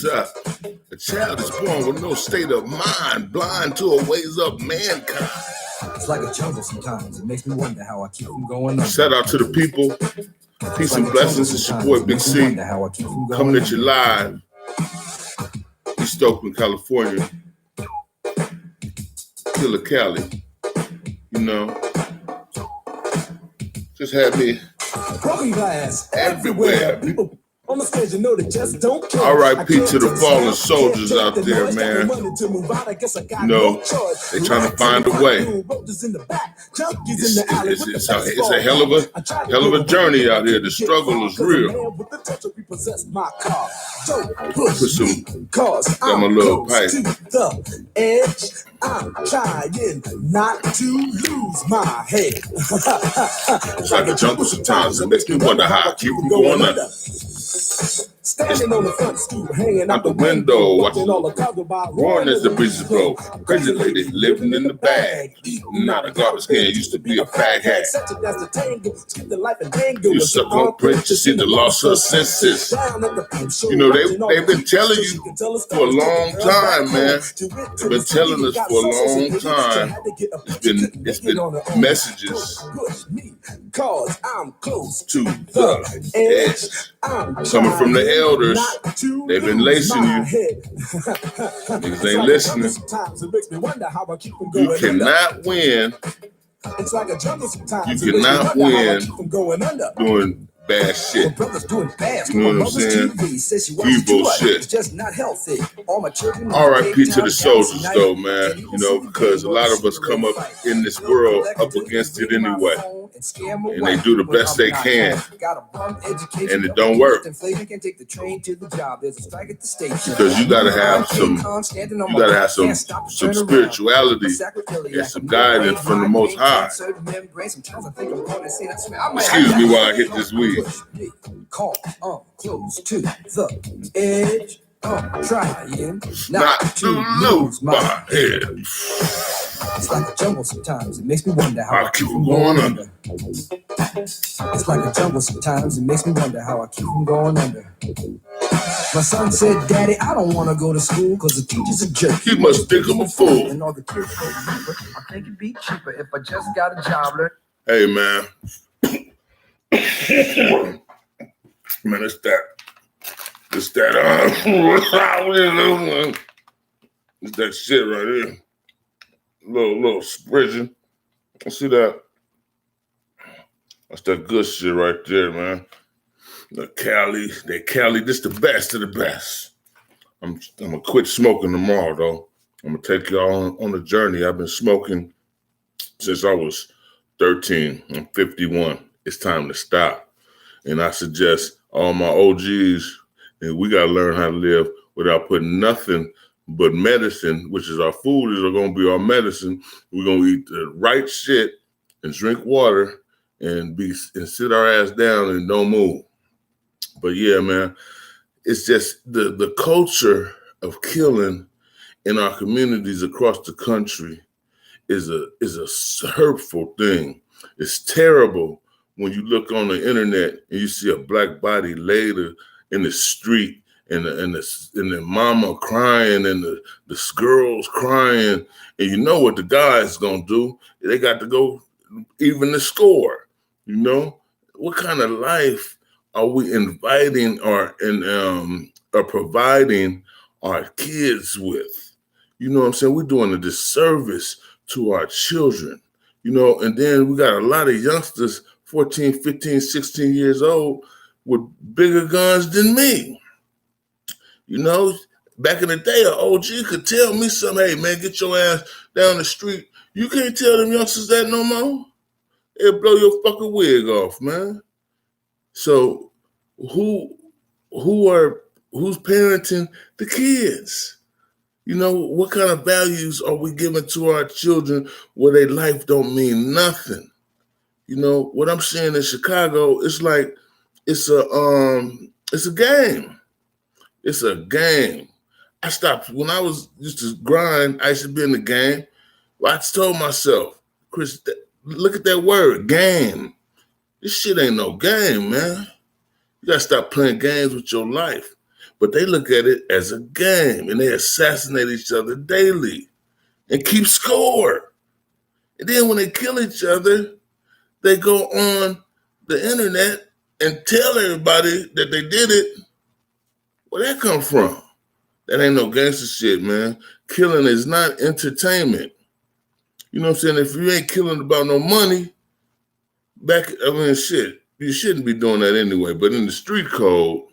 up. A child is born with no state of mind, blind to the ways of mankind. It's like a jungle sometimes. It makes me wonder how I keep from going on. Shout out to the people. Peace and blessings. It's your boy Big C. Coming at you live. East Oakland, California. Killer Cali. You know. Just had me broken glass everywhere. People on the stage, you know, they just don't care. R.I.P. to the fallen soldiers out there, man. You know, they trying to find a way. It's a hell of a journey out here. The struggle is real. Got my little pipe. I'm trying not to lose my head. It's like a jungle sometimes. It makes me wonder how I keep from going under. Standing on the front stoop, hanging out the window, watching all the cars go by, roaring as the breezes blow. Crazy lady living in the bag. Not a garbage can, used to be a fag hat. You suck on print, you see the loss of senses. You know, they've been telling you for a long time, man. They've been telling us for a long time. It's been messages to the edge. Coming from the elders, they've been lacing you. Niggas ain't listening. You cannot win. You cannot win doing bad shit. You know what I'm saying? Evil shit. R.I.P. to the soldiers, though, man. You know, because a lot of us come up in this world up against it anyway. And they do the best they can. And it don't work. Because you gotta have some spirituality and some guidance from the Most High. Excuse me while I hit this weed. Close to the edge. Trying not to lose my head. It's like a jungle sometimes. It makes me wonder how I keep from going under. It's like a jungle sometimes. It makes me wonder how I keep from going under. My son said, "Daddy, I don't want to go to school because the teacher's a jerk. He must think I'm a fool. And all the kids go deeper. I think it'd be cheaper if I just got a job." Hey, man. Man, it's that. It's that shit right here. Little spridging. See that? That's that good shit right there, man. The Cali, this the best of the best. I'm gonna quit smoking tomorrow, though. I'm gonna take y'all on a journey. I've been smoking since I was 13. I'm 51. It's time to stop. And I suggest all my OGs, and we gotta learn how to live without putting nothing but medicine, which is our food, is going to be our medicine. We're going to eat the right shit and drink water and sit our ass down and don't move. But yeah, man, it's just the culture of killing in our communities across the country is a hurtful thing. It's terrible when you look on the internet and you see a black body laid in the street and the mama crying and the girls crying, and you know what the guy's gonna do? They got to go even the score. You know, what kind of life are we inviting or providing our kids with? You know what I'm saying? We're doing a disservice to our children. You know, and then we got a lot of youngsters, 14, 15, 16 years old, with bigger guns than me. You know, back in the day, an OG could tell me something, "Hey, man, get your ass down the street." You can't tell them youngsters that no more. It'll blow your fucking wig off, man. So who's parenting the kids? You know, what kind of values are we giving to our children where their life don't mean nothing? You know, what I'm seeing in Chicago, it's like it's a game. It's a game. I stopped when I used to grind. I used to be in the game. Well, I told myself, Chris, look at that word, game. This shit ain't no game, man. You gotta stop playing games with your life. but they look at it as a game, and they assassinate each other daily and keep score. And then when they kill each other, they go on the internet and tell everybody that they did it. Where that come from? That ain't no gangster shit, man. Killing is not entertainment. You know what I'm saying? If you ain't killing about no money, shit, you shouldn't be doing that anyway. But in the street code,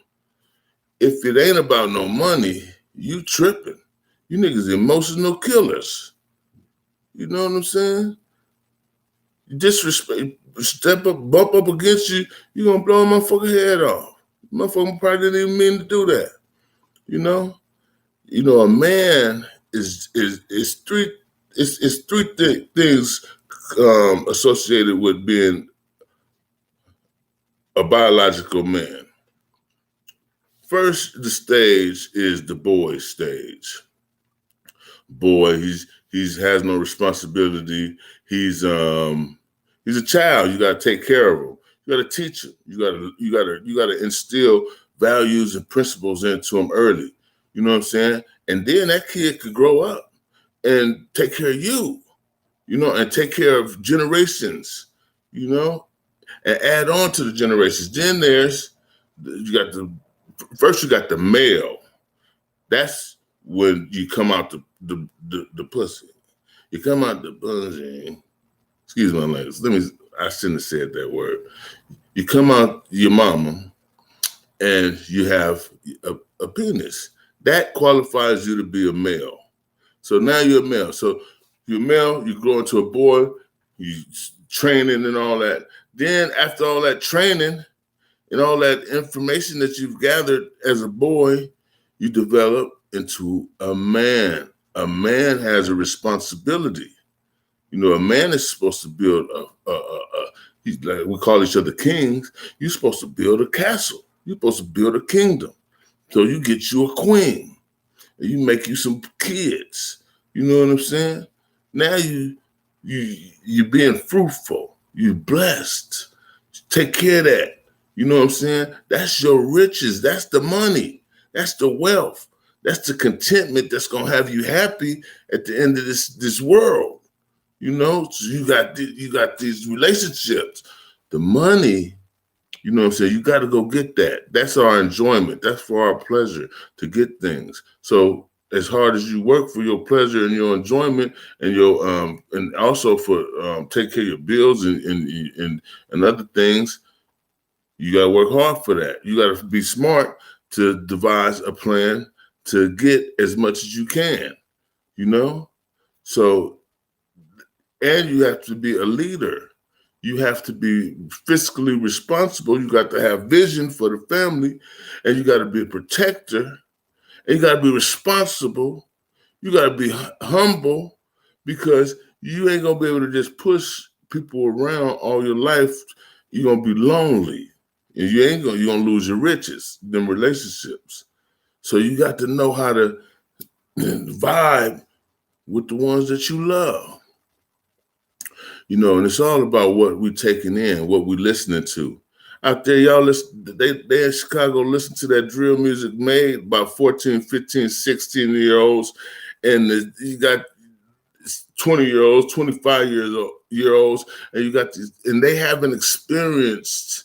if it ain't about no money, you tripping. You niggas emotional killers. You know what I'm saying? You disrespect, step up, bump up against you, you gonna blow a motherfucker head off. Motherfucker probably didn't even mean to do that. You know? A man is three things associated with being a biological man. First, the stage is the boy stage. Boy, he has no responsibility. He's a child. You gotta take care of him. You gotta teach him. You gotta instill values and principles into him early. You know what I'm saying? And then that kid could grow up and take care of you, and take care of generations, and add on to the generations. Then you got the male. That's when you come out the pussy. You come out the pussy. Excuse my language. I shouldn't have said that word. You come out your mama and you have a penis. That qualifies you to be a male. So now you're a male. So you're male, you grow into a boy, you training and all that. Then after all that training and all that information that you've gathered as a boy, you develop into a man. A man has a responsibility. A man is supposed to build we call each other kings. You're supposed to build a castle. You're supposed to build a kingdom. So you get you a queen and you make you some kids. You know what I'm saying? Now you're being fruitful. You're blessed. Take care of that. You know what I'm saying? That's your riches. That's the money. That's the wealth. That's the contentment that's gonna have you happy at the end of this world. So you got these relationships, the money. You know what I'm saying? You got to go get that. That's our enjoyment. That's for our pleasure to get things. So as hard as you work for your pleasure and your enjoyment and your and also for take care of your bills and other things, you got to work hard for that. You got to be smart to devise a plan to get as much as you can. So, and you have to be a leader. You have to be fiscally responsible. You got to have vision for the family, and you got to be a protector, and you got to be responsible. You got to be humble, because you ain't gonna be able to just push people around all your life. You're gonna be lonely, and you're gonna lose your riches, them relationships. So you got to know how to vibe with the ones that you love. And it's all about what we're taking in, what we're listening to. Out there, y'all listen, they in Chicago listen to that drill music made by 14, 15, 16-year-olds. And you got 20-year-olds, 25-year-olds, and you got these, and they haven't experienced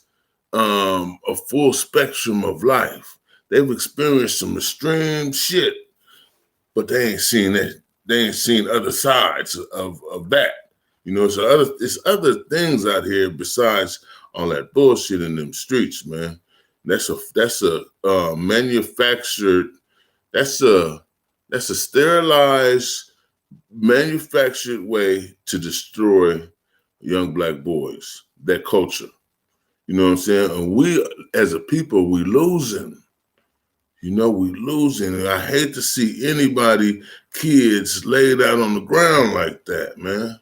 a full spectrum of life. They've experienced some extreme shit, but they ain't seen that. They ain't seen other sides of that. So there's other things out here besides all that bullshit in them streets, man. That's a manufactured. That's a sterilized, manufactured way to destroy young black boys. That culture. You know what I'm saying? And we, as a people, we losing. We losing. And I hate to see kids laid out on the ground like that, man.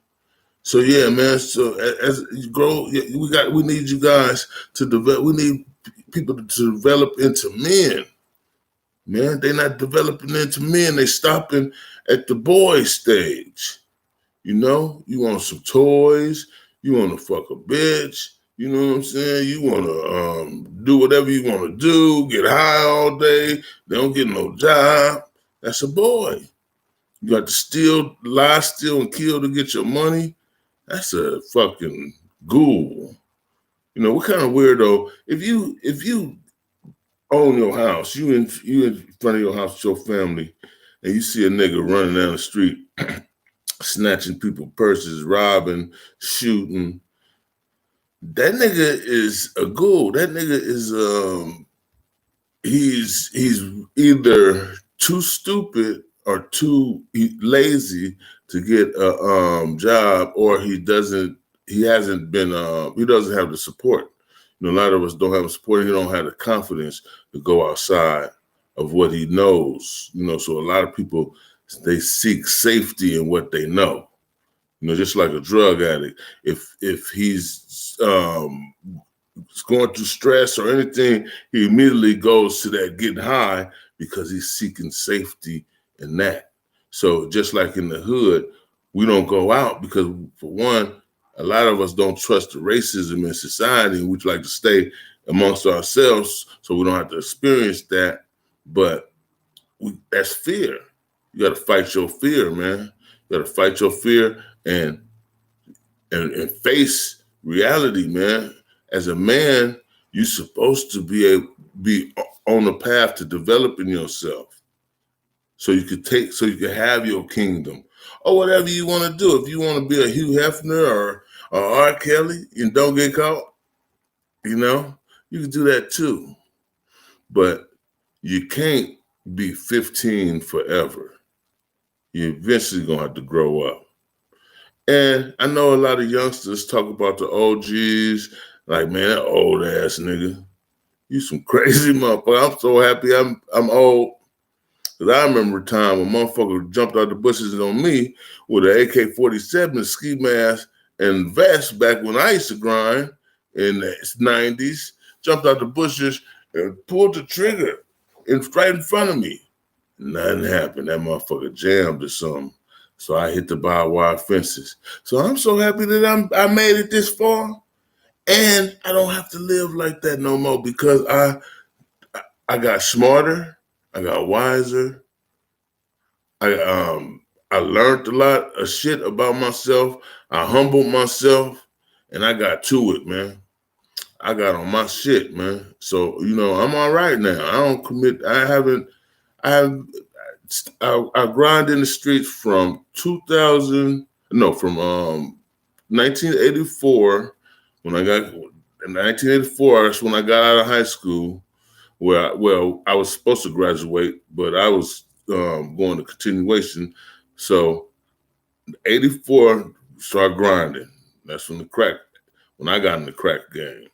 So yeah, man. So as you grow, we need you guys to develop. We need people to develop into men. Man, they're not developing into men. They stopping at the boy stage. You want some toys. You want to fuck a bitch. You know what I'm saying? You want to do whatever you want to do, get high all day. They don't get no job. That's a boy. You got to steal, lie, steal, and kill to get your money. That's a fucking ghoul. You know what kind of weirdo? If you own your house, you in front of your house with your family, and you see a nigga running down the street, snatching people purses, robbing, shooting. That nigga is a ghoul. That nigga is he's either too stupid or too lazy to get a job, or he hasn't been he doesn't have the support. You know, a lot of us don't have the support. He don't have the confidence to go outside of what he knows. You know, so a lot of people, they seek safety in what they know. You know, just like a drug addict. If he's going through stress or anything, he immediately goes to that getting high because he's seeking safety in that. So just like in the hood, we don't go out because, for one, a lot of us don't trust the racism in society, and we'd like to stay amongst ourselves so we don't have to experience that. But that's fear. You got to fight your fear, man. You got to fight your fear and face reality, man. As a man, you're supposed to be on the path to developing yourself, so you could have your kingdom, or whatever you want to do. If you want to be a Hugh Hefner or R. Kelly and don't get caught, you know, you can do that too. But you can't be 15 forever. You're eventually gonna have to grow up. And I know a lot of youngsters talk about the OGs, like, man, that old ass nigga. You some crazy motherfucker. I'm so happy I'm old. Cause I remember a time when motherfucker jumped out the bushes on me with an AK-47, ski mask, and vest back when I used to grind in the 90s, jumped out the bushes and pulled the trigger right in front of me. Nothing happened. That motherfucker jammed or something. So I hit the barbed wire fences. So I'm so happy that I made it this far, and I don't have to live like that no more because I got smarter, I got wiser, I learned a lot of shit about myself. I humbled myself, and I got to it, man. I got on my shit, man. So you know I'm all right now. I don't commit. I haven't. I have. I grind in the streets from 1984 when I got in 1984. That's when I got out of high school. Well, I was supposed to graduate, but I was going to continuation. So 84 started grinding. That's when I got in the crack game.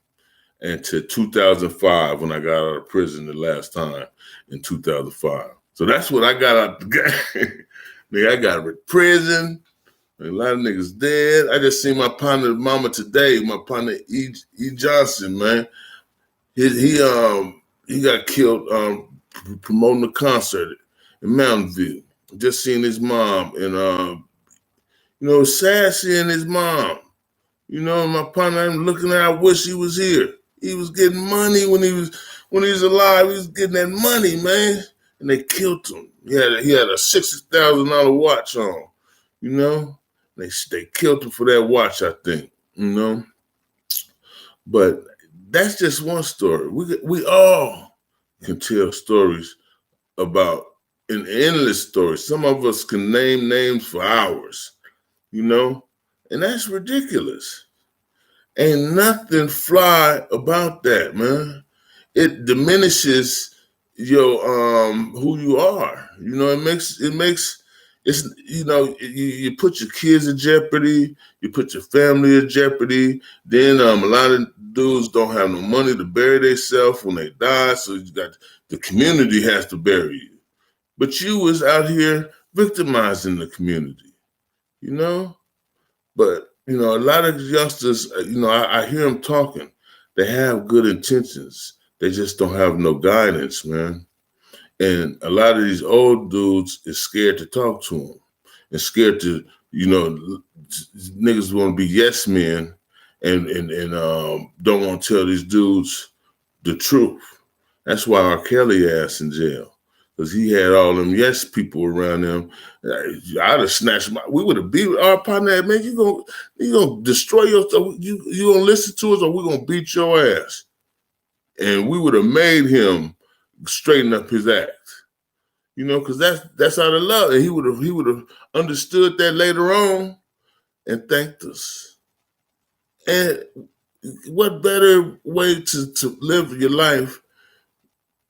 And to 2005 when I got out of prison the last time in 2005. So that's when I got out the game. Nigga, I got out of prison. A lot of niggas dead. I just seen my partner mama today, my partner E. Johnson, man. He got killed promoting a concert in Mountain View. Just seen his mom, and you know, sad seeing his mom. You know, my partner, I'm looking at, I wish he was here. He was getting money when he was alive. He was getting that money, man. And they killed him. He had a $60,000 watch on. You know, they killed him for that watch, I think. You know, but that's just one story. We all can tell stories about an endless story. Some of us can name names for hours. You know, and that's ridiculous. Ain't nothing fly about that, man. It diminishes your who you are. You know, it's you know, you put your kids in jeopardy, you put your family in jeopardy. Then a lot of dudes don't have no money to bury themselves when they die, so you got the community has to bury you. But you was out here victimizing the community, you know? But, you know, a lot of youngsters, you know, I hear them talking. They have good intentions. They just don't have no guidance, man. And a lot of these old dudes is scared to talk to them and scared to, you know, niggas want to be yes men and don't want to tell these dudes the truth. That's why R. Kelly ass in jail, because he had all them yes people around him. I'd have snatched we would have beat our partner. Man, you gonna destroy yourself. You gonna listen to us, or we gonna beat your ass. And we would have made him straighten up his act. Because that's out of love. And he would have understood that later on and thanked us. And what better way to live your life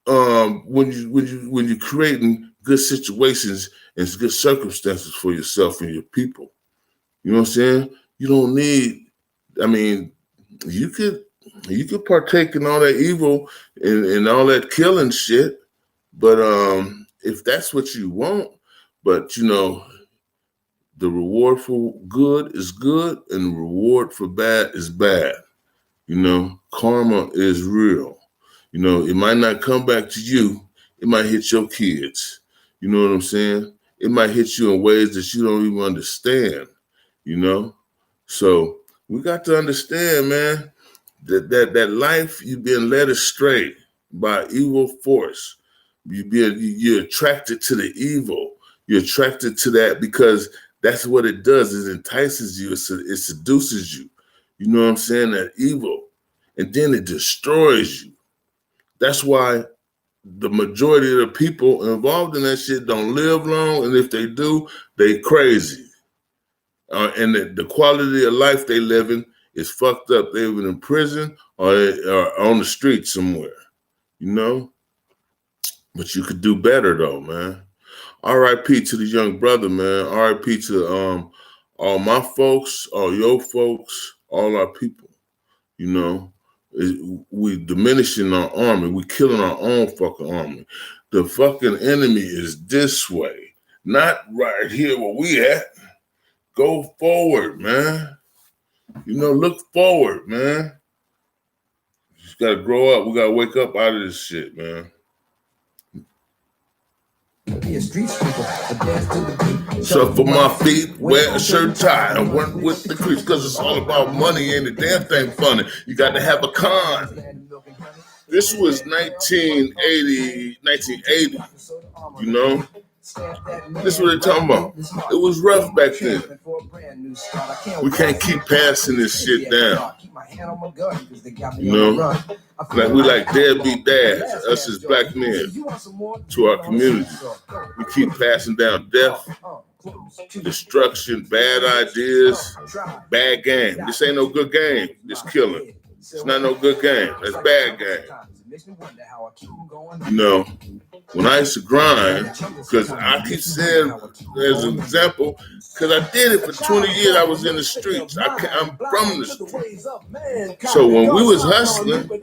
when you're creating good situations and good circumstances for yourself and your people. You know what I'm saying? You don't need. I mean, you could partake in all that evil and all that killing shit, but if that's what you want, but the reward for good is good and the reward for bad is bad. Karma is real. It might not come back to you. It might hit your kids. You know what I'm saying? It might hit you in ways that you don't even understand, So we got to understand, man, that life, you've been led astray by evil force. You're attracted to the evil. You're attracted to that because that's what it does. It entices you. It seduces you. You know what I'm saying? That evil. And then it destroys you. That's why the majority of the people involved in that shit don't live long. And if they do, they crazy. And the quality of life they live in is fucked up. They live in prison or on the street somewhere, But you could do better though, man. R.I.P. to the young brother, man. R.I.P. to all my folks, all your folks, all our people. We diminishing our army. We killing our own fucking army. The fucking enemy is this way, not right here where we at. Go forward, man. Look forward, man. You just gotta grow up. We gotta wake up out of this shit, man. Shuffle my feet, wear a shirt and tie, and work with the creeps, because it's all about money, ain't a damn thing funny. You got to have a con. This was 1980, This is what they're talking about. It was rough back then. We can't keep passing this shit down. Like we like deadbeat dads, us as black men, to our community. We keep passing down death, destruction, bad ideas, bad game. This ain't no good game. This killing. It's not no good game. That's bad game. When I used to grind, because I keep saying as an example, because I did it for 20 years, I was in the streets. I'm from the streets. So when we was hustling, we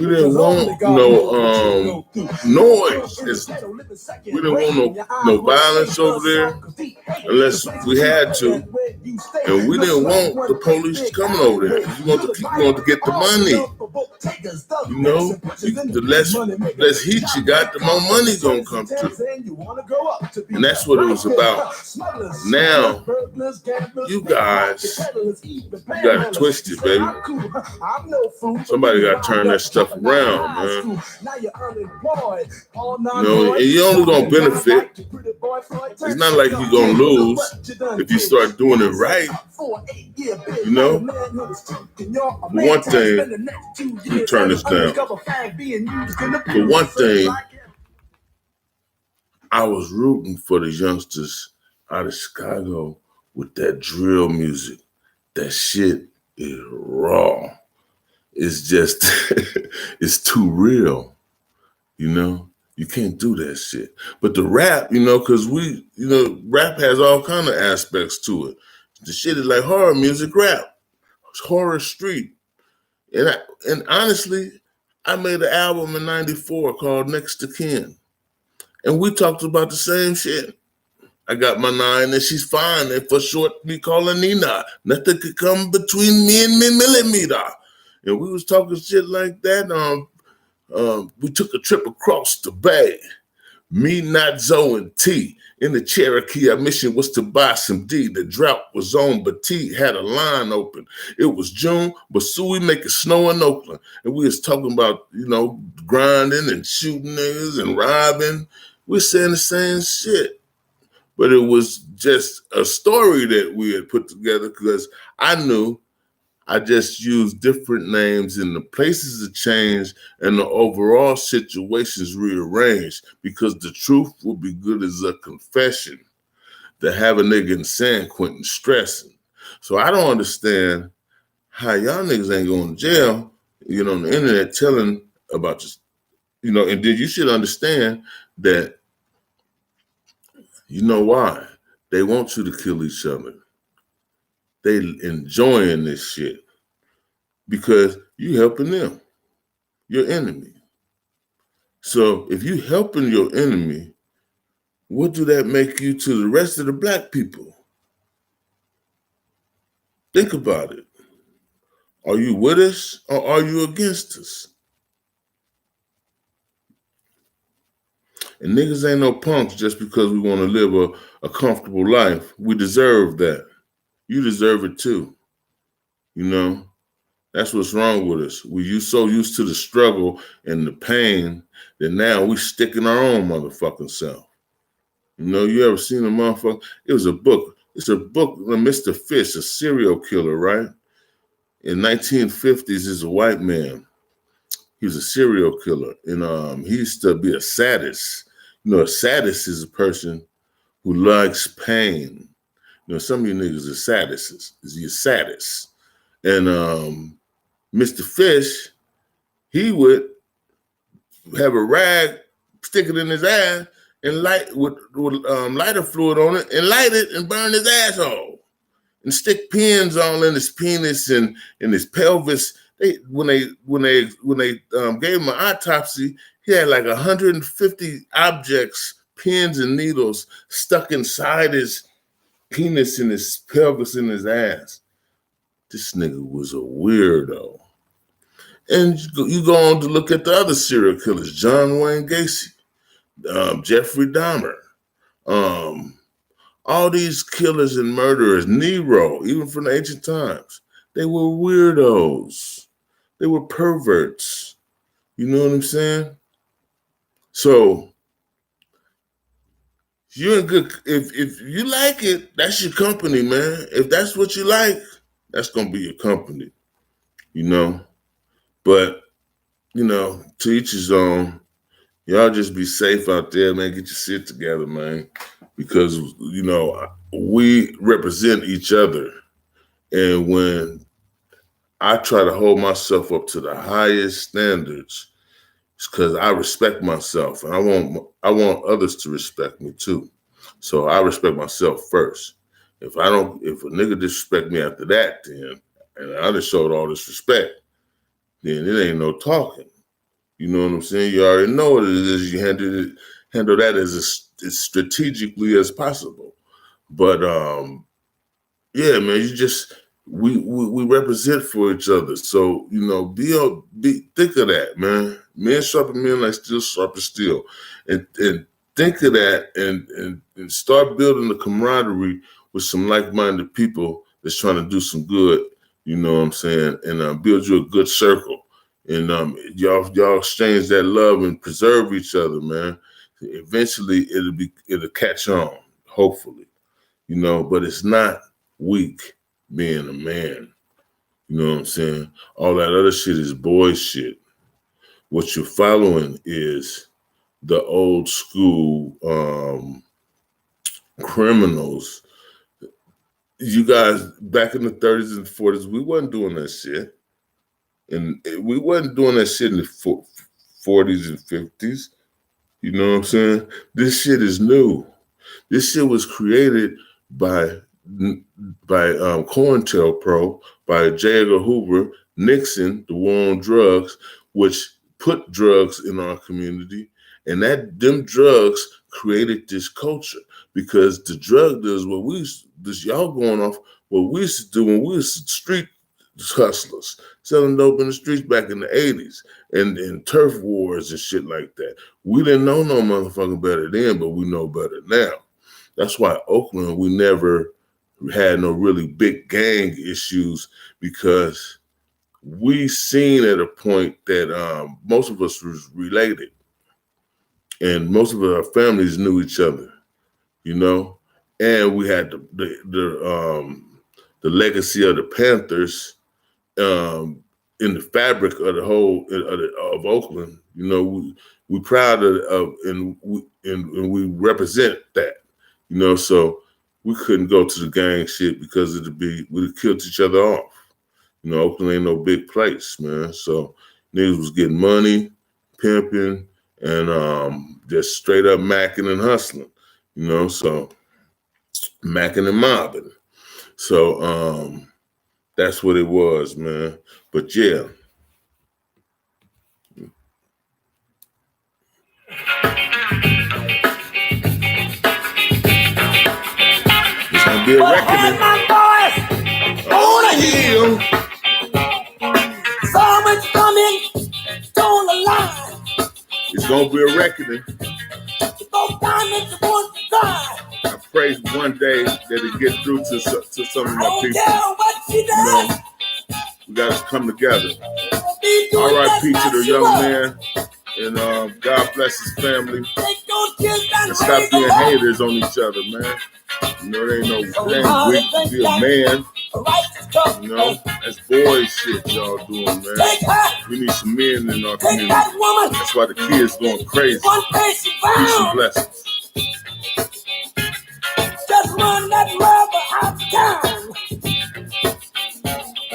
didn't want no noise. We didn't want no violence over there unless we had to. And we didn't want the police coming over there. We wanted to get the money. The less heat you got, the more money gonna come through. And that's what it was about. Now, you guys, got it twisted, baby. Somebody got to turn that stuff around, man. And you only gonna benefit. It's not like you're gonna lose if you start doing it right. For one thing, let me turn this down. For one thing, I was rooting for the youngsters out of Chicago with that drill music. That shit is raw. It's just, it's too real, You can't do that shit. But the rap, because rap has all kind of aspects to it. The shit is like horror music rap. It's horror street. And honestly, I made an album in 94 called Next to Kin. And we talked about the same shit. I got my 9 and she's fine. And for short, we call her Nina. Nothing could come between me and me millimeter. And we was talking shit like that. We took a trip across the bay. Me, not Zoe, and T. In the Cherokee, our mission was to buy some D. The drought was on, but T had a line open. It was June, but soon we make it snow in Oakland. And we was talking about, grinding and shooting niggas and robbing. We're saying the same shit. But it was just a story that we had put together because I knew I just used different names and the places have changed and the overall situation's rearranged because the truth will be good as a confession to have a nigga in San Quentin stressing. So I don't understand how y'all niggas ain't going to jail, on the internet telling about this, and then you should understand that you know why. They want you to kill each other. They enjoying this shit because you helping them, your enemy. So if you helping your enemy, what do that make you to the rest of the black people? Think about it. Are you with us or are you against us? And niggas ain't no punks just because we want to live a comfortable life. We deserve that. You deserve it too. That's what's wrong with us. We so used to the struggle and the pain that now we sticking our own motherfucking self. You ever seen a motherfucker? It was a book. It's a book, Mr. Fish, a serial killer, right? In 1950s, he's a white man. He was a serial killer. And he used to be a sadist. A sadist is a person who likes pain. Some of you niggas are sadists. You're sadists. And Mr. Fish, he would have a rag, stick it in his ass, and light with lighter fluid on it, and light it and burn his asshole, and stick pins all in his penis and in his pelvis. When they gave him an autopsy, he had like 150 objects, pins and needles stuck inside his penis and his pelvis and his ass. This nigga was a weirdo. And you go on to look at the other serial killers, John Wayne Gacy, Jeffrey Dahmer, all these killers and murderers, Nero, even from the ancient times, they were weirdos. They were perverts. You know what I'm saying? So you're good. If you like it, that's your company, man. If that's what you like, that's gonna be your company. But to each his own. Y'all just be safe out there, man. Get your shit together, man. Because, we represent each other. And when I try to hold myself up to the highest standards, it's because I respect myself. And I want others to respect me too. So I respect myself first. If a nigga disrespect me after that, then, and I just showed all this respect, then it ain't no talking. You know what I'm saying? You already know what it is. You handle that as strategically as possible. But yeah, man, we represent for each other. So think of that, man. Men sharpen men like steel sharpen steel, and think of that and start building the camaraderie with some like-minded people that's trying to do some good. You know what I'm saying? And build you a good circle. And y'all exchange that love and preserve each other, man. Eventually, it'll catch on, hopefully, But it's not weak being a man. You know what I'm saying? All that other shit is boy shit. What you're following is the old school criminals. You guys back in the 30s and 40s, we wasn't doing that shit. And we wasn't doing that shit in the 40s and 50s. You know what I'm saying? This shit is new. This shit was created by COINTELPRO, by J. Edgar Hoover, Nixon, the war on drugs, which put drugs in our community. And them drugs created this culture because the drug dealers, y'all going off, what we used to do when we was street just hustlers selling dope in the streets back in the 80s and turf wars and shit like that. We didn't know no motherfucking better then, but we know better now. That's why Oakland, we never had no really big gang issues because we seen at a point that most of us was related and most of our families knew each other, you know, and we had the legacy of the Panthers in the fabric of the whole of Oakland. You know, we proud of and we represent that. You know, so we couldn't go to the gang shit because we'd killed each other off. You know, Oakland ain't no big place, man. So niggas was getting money, pimping, and just straight up macking and hustling. You know, so macking and mobbing. So that's what it was, man. But yeah. It's gonna be a reckoning. On a hill. So much coming, stole the line. It's gonna be a reckoning. I pray one day that it gets through to some of my people. You know, we gotta come together. R.I.P. to the young man, and God bless his family. And stop being haters on each other, man. You know, there ain't weak to be a man. You know, that's boy shit y'all doing, man. We need some men in our community. That's why the kids going crazy. Peace and blessings. Just run that rubber out of town.